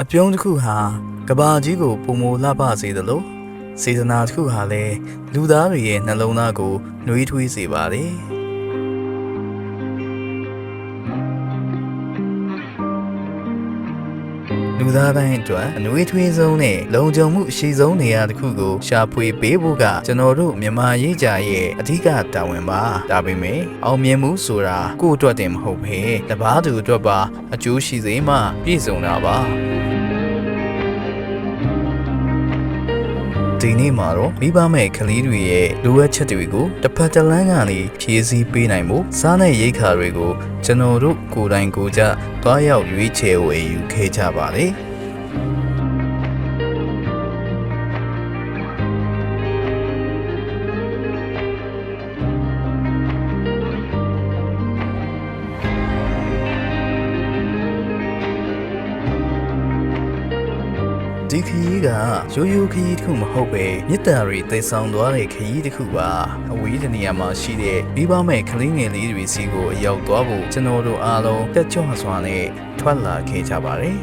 အပြုံးတစ်ခုဟာကဘာကြီးကိုပုံမလှပစေသလိုစေတနာတစ်ခုဟာလည်းလူသားတွေရဲ့နှလုံးသားကိုနှွေးထွေးစေပါတယ်လူသားတိုင်းအတွက်အနှွေးထွေးဆုံးနဲ့လုံခြုံမှုအရှိဆုံးနေရာတစ်ခုကိုရှာဖွေပေးဖို့ကကျွန်တော်တို့မြန်မာရေးကြရဲ့အဓိကတာဝန်ပါဒါပေမဲ့အောင်မြင်မှုဆိုတာကိုယ့်အတွက်တင်မဟုတ်ဘဲတပားသူအတွက်ပါအကျိုးရှိစေမှပြည့်စုံတာပါဒီနေ့မှာတော့မိဘမဲ့ကလေးတွေရဲ့လိုအပ်ချက်တွေကိုတစ်ဖက်တစ်လမ်းကနေဖြည့်ဆည်းပေးနိုင်ဖို့စားတဲ့ရိတ်ခါတွေကိုကျွန်တော်တို့ကိုယ်တိုင်ကိုယ်ကျသွားရောက်ရွေးချယ်ဝယ်ယူခဲ့ကြပါတယ်ဒီခရီးကရိုးရိုးခရီးတစ်ခုမဟုတ်ပဲမြစ်တာတွေတည်ဆောင်သွားတဲ့ခရီးတစ်ခုပါအဝေးတနေရာမှာရှိတဲ့မိဘမဲ့ကလေးငယ်လေးတွေစီကိုအရောက်သွားဖို့ကျွန်တော်တို့အားလုံးတက်ကြွစွာနဲ့ထွက်လာခဲ့ကြပါတယ်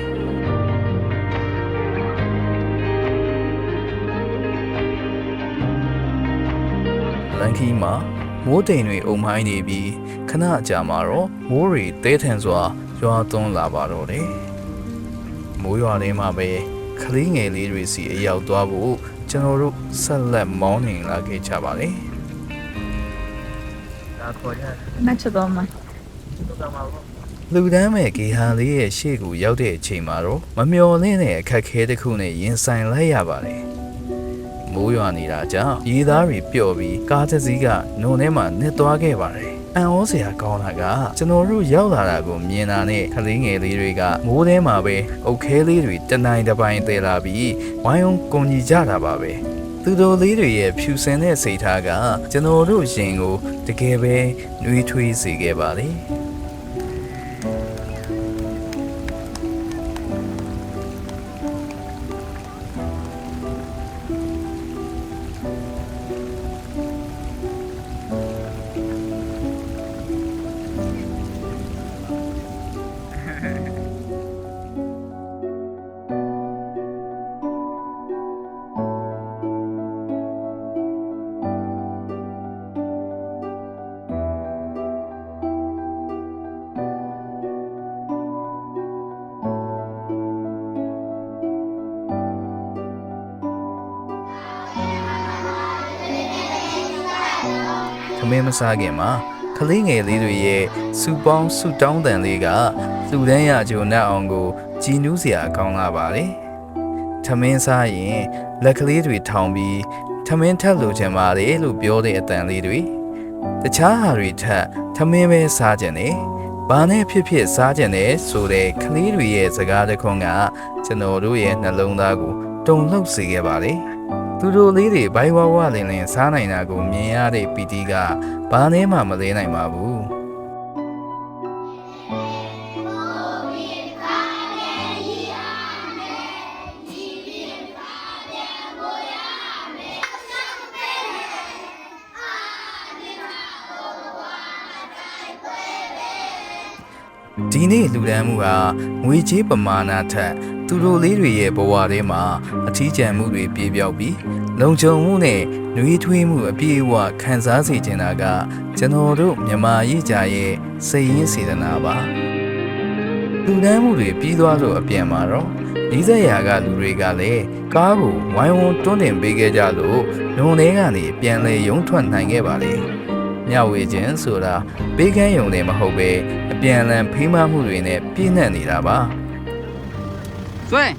လန်ခီမှာမိုးတိမ်တွေအုံမိုင်းနေပြီးခဏကြာမှာတော့မိုးတွေတဲထန်စွာရွာသွန်းလာပါတော့တယ်မိုးရွာထဲမှာပဲကလေးငယ်လေးတွေစီအရောက်သွားဖို့ကျွန်တော်တို့ဆက်လက်မောင်းနေလာခဲ့ကြပါလေ။ဒါခေါ်ကြ။နှက်ချက်တော့မှာ။လူတန်းမဲ့ဂေဟာလေးရဲ့ရှေ့ကိုရောက်တဲ့အချိန်မှာတော့မမျော်လင့်တဲ့အခက်ခဲတစ်ခုနဲ့ရင်ဆိုင်လိုက်ရပါတယ်။မိုးရွာနေတာကြောင့်ရေသားတွေပျော့ပြီးကားတစ်စီးကနုံထဲမှာနစ်သွားခဲ့ပါတယ်။အံ့ဩစရာကောင်းတာကကျွန်တော်တို့ရောက်လာတာကိုမြင်တာနဲ့ကလေးငယ်လေးတွေကမိုးထဲမှာပဲအုတ်ခဲလေးတွေတနိုင်တစ်ပိုင်းသေးလာပြီးဝိုင်းအောင်ကုန်ကြီးကြတာပါပဲသူတို့လေးတွေရဲ့ဖြူစင်တဲ့စိတ်ထားကကျွန်တော်တို့ရင်ကိုတကယ်ပဲနှွေးထွေးစေခဲ့ပါလေမင်းမစားခင်မှာကလေးငယ်လေးတွေရဲ့စူပေါင်းစူတောင်းတန်လေးကလူတန်းရကြုံနဲ့အောင်ကိုကြည်နူးစရာကောင်းလာပါလေ။ထမင်းစားရင်လက်ကလေးတွေထောင်ပြီးထမင်းထက်လိုချင်ပါလေလို့ပြောတဲ့အတန်လေးတွေတခြားဟာတွေထက်ထမင်းပဲစားကြတယ်။ဘာနဲ့ဖြစ်ဖြစ်စားကြတယ်ဆိုတဲ့ကလေးတွေရဲ့စကားတစ်ခွန်းကကျွန်တော်တို့ရဲ့နှလုံးသားကိုတုန်လှုပ်စေခဲ့ပါလေ။သူတို့လေးတွေဘိုင်ဝဝလင်းလင်းစားနိုင်တာကိုမြင်ရတဲ့ပီတီကဘာနဲ့မှမလဲနိုင်ပါဘူးဒီနေ့လူဒန်းမှုဟာငွေကြေးပမာဏထက်သူတို့လေးတွေရဲ့ဘဝထဲမှာအထီးကျန်မှုတွေပြေပြောက်ပြီးလုံခြုံမှုနဲ့နှွေးထွေးမှုအပြည့်အဝခံစားစေချင်တာကကျွန်တော်တို့မြန်မာရေးကြရဲ့စိတ်ရင်းစေတနာပါလူဒန်းမှုတွေပြီးသွားလို့အပြန်မှာတော့ဒီစက်ရာကလူတွေကလည်းကားကိုဝိုင်းဝန်းတွန်းတင်ပေးခဲ့ကြလို့လုံထဲကနေပြန်လဲရုံထွက်နိုင်ခဲ့ပါလေမျှဝေခြင်းဆိုတာပေးကမ်းရုံနဲ့မဟုတ်ပဲအပြန်အလှန်ဖိမမှုတွေနဲ့ပြည့်နှက်နေတာပါ对。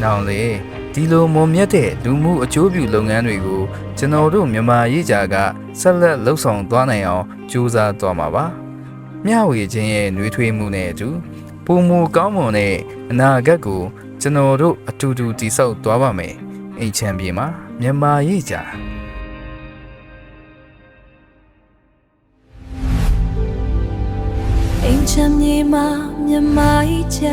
နောက်လေဒီလိုမွန်မြတ်တဲ့လူမှုအကျိုးပြုလုပ်ငန်းတွေကိုကျွန်တော်တို့မြန်မာရေးကြကဆက်လက်လှုပ်ဆောင်သွားနိုင်အောင်ကြိုးစားသွားမှာပါမျှဝေခြင်းရဲ့နှွေးထွေးမှုနဲ့အတူပုံမူကောင်းမွန်တဲ့အနာဂတ်ကိုကျွန်တော်တို့အတူတူတည်ဆောက်သွားပါမယ်အိမ်ချမ်းပြေမှာမြန်မာရေးကြ ချမ်းမြေမှာမြမကြီးကြ